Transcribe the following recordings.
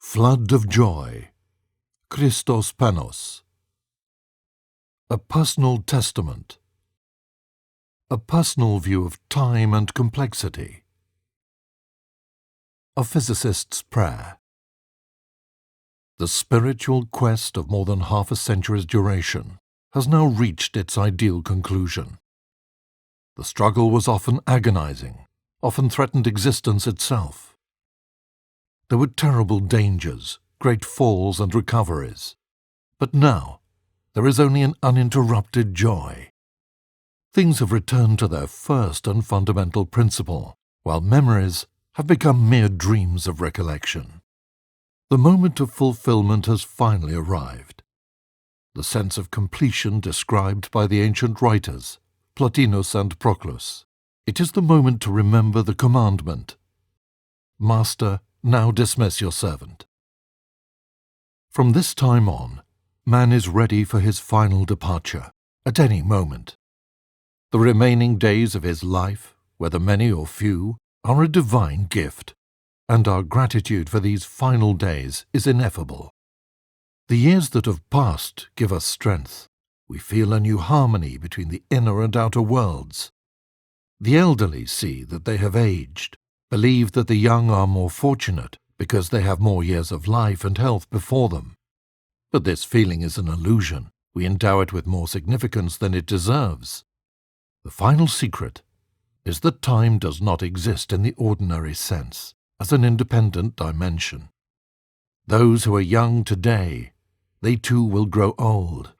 Flood of Joy, Christos Panos. A Personal Testament. A personal view of time and complexity. A physicist's prayer. The spiritual quest of more than half a century's duration has now reached its ideal conclusion. The struggle was often agonizing, often threatened existence itself. There were terrible dangers, great falls and recoveries. But now, there is only an uninterrupted joy. Things have returned to their first and fundamental principle, while memories have become mere dreams of recollection. The moment of fulfillment has finally arrived. The sense of completion described by the ancient writers, Plotinus and Proclus. It is the moment to remember the commandment, "Master, now dismiss your servant." From this time on, man is ready for his final departure, at any moment. The remaining days of his life, whether many or few, are a divine gift, and our gratitude for these final days is ineffable. The years that have passed give us strength. We feel a new harmony between the inner and outer worlds. The elderly see that they have aged, believe that the young are more fortunate because they have more years of life and health before them. But this feeling is an illusion. We endow it with more significance than it deserves. The final secret is that time does not exist in the ordinary sense, as an independent dimension. Those who are young today, they too will grow old.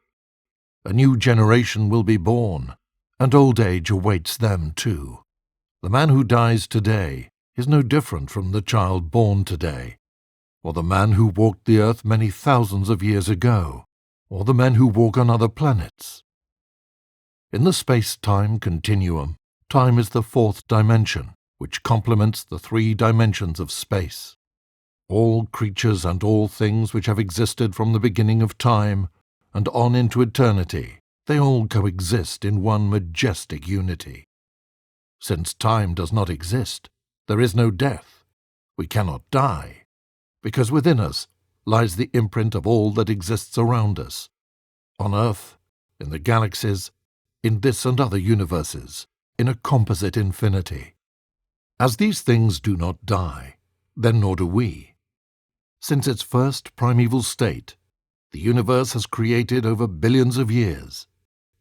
A new generation will be born, and old age awaits them too. The man who dies today is no different from the child born today, or the man who walked the earth many thousands of years ago, or the men who walk on other planets. In the space-time continuum, time is the fourth dimension, which complements the three dimensions of space. All creatures and all things which have existed from the beginning of time and on into eternity, they all coexist in one majestic unity. Since time does not exist, there is no death. We cannot die, because within us lies the imprint of all that exists around us, on Earth, in the galaxies, in this and other universes, in a composite infinity. As these things do not die, then nor do we. Since its first primeval state, the universe has created over billions of years,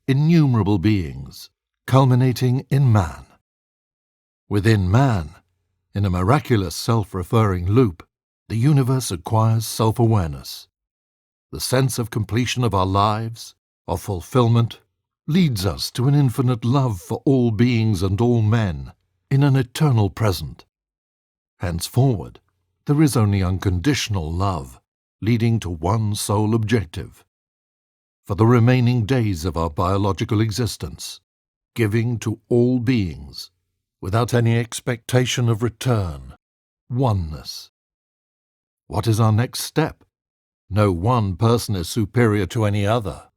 innumerable beings, culminating in man. Within man, in a miraculous self-referring loop, the universe acquires self-awareness. The sense of completion of our lives, of fulfillment, leads us to an infinite love for all beings and all men, in an eternal present. Henceforward, there is only unconditional love, leading to one sole objective. For the remaining days of our biological existence, giving to all beings, without any expectation of return, oneness. What is our next step? No one person is superior to any other.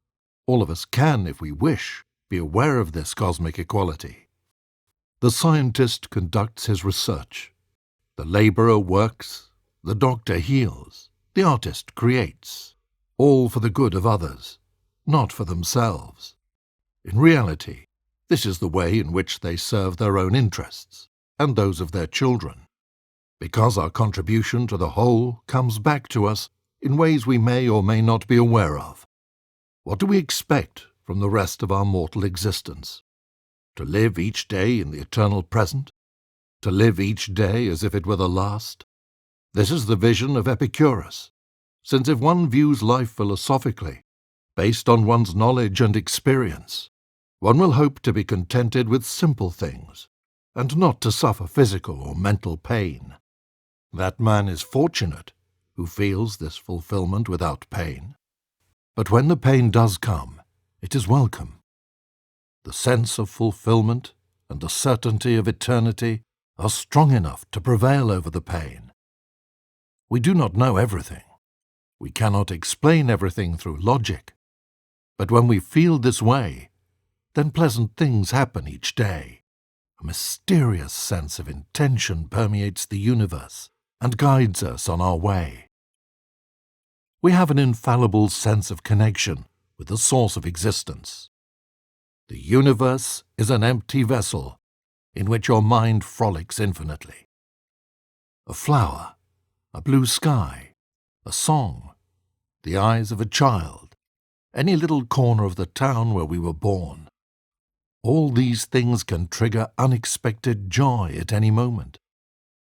All of us can, if we wish, be aware of this cosmic equality. The scientist conducts his research. The laborer works, the doctor heals, the artist creates, all for the good of others, not for themselves. In reality, this is the way in which they serve their own interests, and those of their children, because our contribution to the whole comes back to us in ways we may or may not be aware of. What do we expect from the rest of our mortal existence? To live each day in the eternal present? To live each day as if it were the last? This is the vision of Epicurus, since if one views life philosophically, based on one's knowledge and experience, one will hope to be contented with simple things, and not to suffer physical or mental pain. That man is fortunate who feels this fulfillment without pain. But when the pain does come, it is welcome. The sense of fulfillment and the certainty of eternity are strong enough to prevail over the pain. We do not know everything. We cannot explain everything through logic. But when we feel this way, then pleasant things happen each day. A mysterious sense of intention permeates the universe and guides us on our way. we have an infallible sense of connection with the source of existence. The universe is an empty vessel in which your mind frolics infinitely. A flower, a blue sky, a song, the eyes of a child, any little corner of the town where we were born. All these things can trigger unexpected joy at any moment,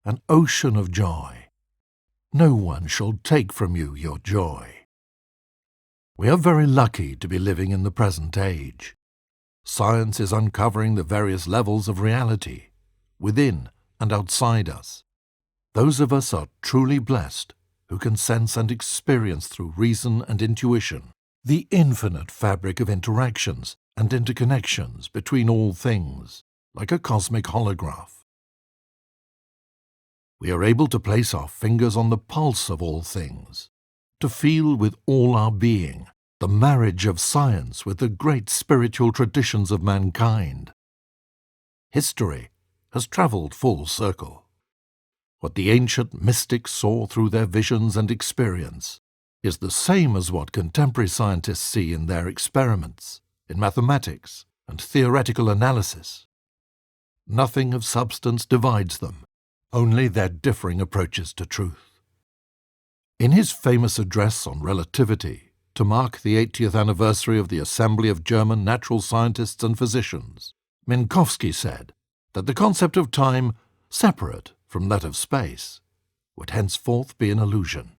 an ocean of joy. No one shall take from you your joy. We are very lucky to be living in the present age. Science is uncovering the various levels of reality, within and outside us. Those of us are truly blessed who can sense and experience through reason and intuition the infinite fabric of interactions and interconnections between all things, like a cosmic holograph. We are able to place our fingers on the pulse of all things, to feel with all our being the marriage of science with the great spiritual traditions of mankind. History has travelled full circle. What the ancient mystics saw through their visions and experience is the same as what contemporary scientists see in their experiments, in mathematics and theoretical analysis. Nothing of substance divides them, only their differing approaches to truth. In his famous address on relativity, to mark the 80th anniversary of the Assembly of German Natural Scientists and Physicians, Minkowski said that the concept of time, separate from that of space, would henceforth be an illusion.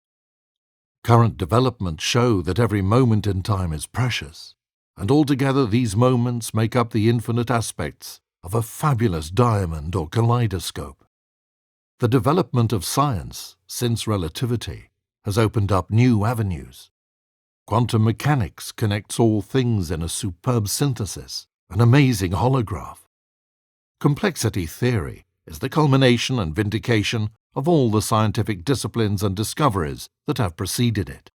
Current developments show that every moment in time is precious, and altogether these moments make up the infinite aspects of a fabulous diamond or kaleidoscope. The development of science, since relativity, has opened up new avenues. Quantum mechanics connects all things in a superb synthesis, an amazing holograph. Complexity theory is the culmination and vindication of all the scientific disciplines and discoveries that have preceded it.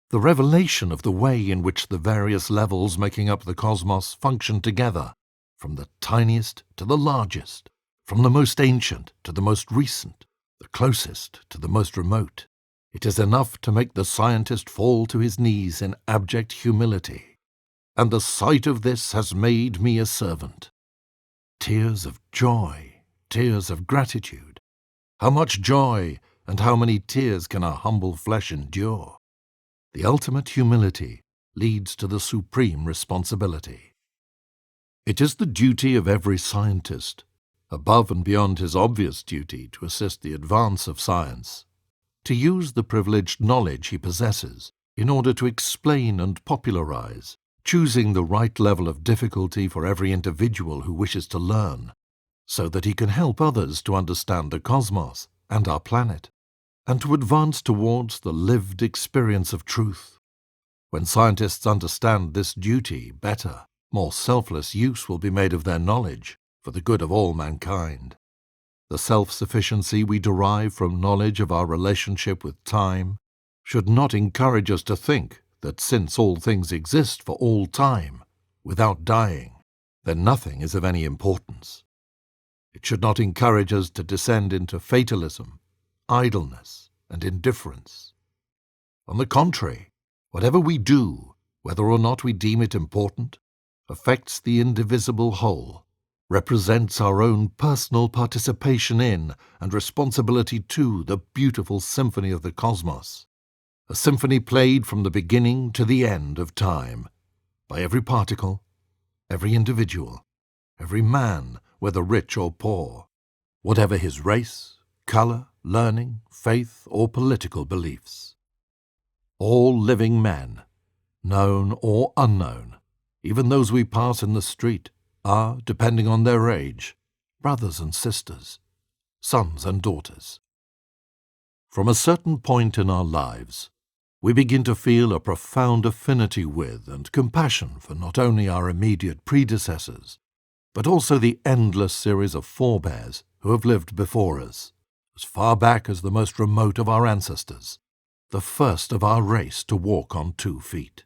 The revelation of the way in which the various levels making up the cosmos function together, from the tiniest to the largest, from the most ancient to the most recent, the closest to the most remote, it is enough to make the scientist fall to his knees in abject humility. And the sight of this has made me a servant. Tears of joy, tears of gratitude. How much joy and how many tears can our humble flesh endure? The ultimate humility leads to the supreme responsibility. It is the duty of every scientist, above and beyond his obvious duty to assist the advance of science, to use the privileged knowledge he possesses in order to explain and popularize, choosing the right level of difficulty for every individual who wishes to learn, so that he can help others to understand the cosmos and our planet, and to advance towards the lived experience of truth. When scientists understand this duty better, more selfless use will be made of their knowledge for the good of all mankind. The self-sufficiency we derive from knowledge of our relationship with time should not encourage us to think that since all things exist for all time, without dying, then nothing is of any importance. It should not encourage us to descend into fatalism, idleness, and indifference. On the contrary, whatever we do, whether or not we deem it important, affects the indivisible whole, represents our own personal participation in and responsibility to the beautiful symphony of the cosmos, a symphony played from the beginning to the end of time, by every particle, every individual, every man, whether rich or poor, whatever his race, color, learning, faith, or political beliefs. All living men, known or unknown, even those we pass in the street, are, depending on their age, brothers and sisters, sons and daughters. From a certain point in our lives, we begin to feel a profound affinity with and compassion for not only our immediate predecessors, but also the endless series of forebears who have lived before us, as far back as the most remote of our ancestors, the first of our race to walk on 2 feet.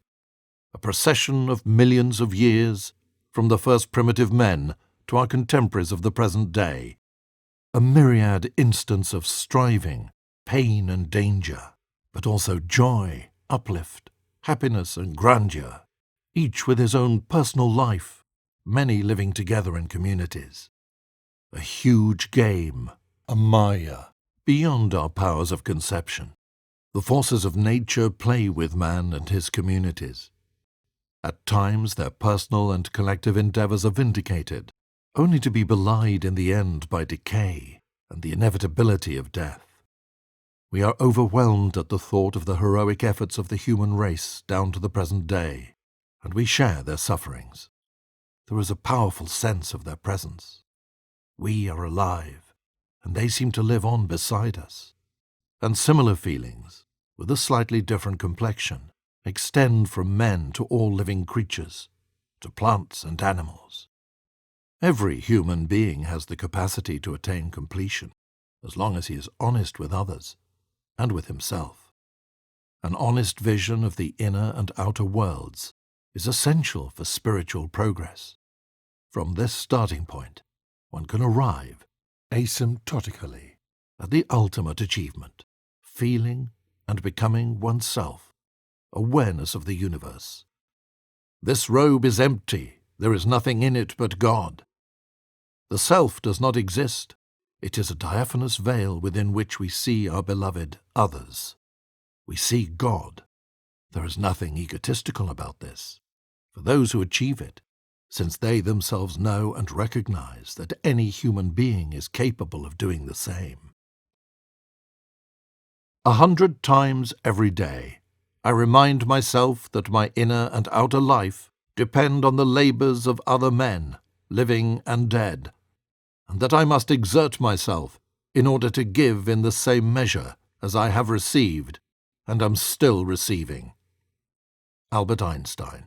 A procession of millions of years, from the first primitive men to our contemporaries of the present day, a myriad instance of striving, pain and danger, but also joy, uplift, happiness and grandeur, each with his own personal life, many living together in communities. A huge game, a Maya, beyond our powers of conception. The forces of nature play with man and his communities. At times their personal and collective endeavors are vindicated, only to be belied in the end by decay and the inevitability of death. We are overwhelmed at the thought of the heroic efforts of the human race down to the present day, and we share their sufferings. There is a powerful sense of their presence. We are alive, and they seem to live on beside us. And similar feelings, with a slightly different complexion, extend from men to all living creatures, to plants and animals. Every human being has the capacity to attain completion, as long as he is honest with others and with himself. An honest vision of the inner and outer worlds is essential for spiritual progress. From this starting point, one can arrive, asymptotically, at the ultimate achievement, feeling and becoming oneself, awareness of the universe. This robe is empty, there is nothing in it but God. The self does not exist. It is a diaphanous veil within which we see our beloved others. We see God. There is nothing egotistical about this, for those who achieve it, since they themselves know and recognize that any human being is capable of doing the same. 100 times every day, I remind myself that my inner and outer life depend on the labors of other men, living and dead, and that I must exert myself in order to give in the same measure as I have received and am still receiving. Albert Einstein.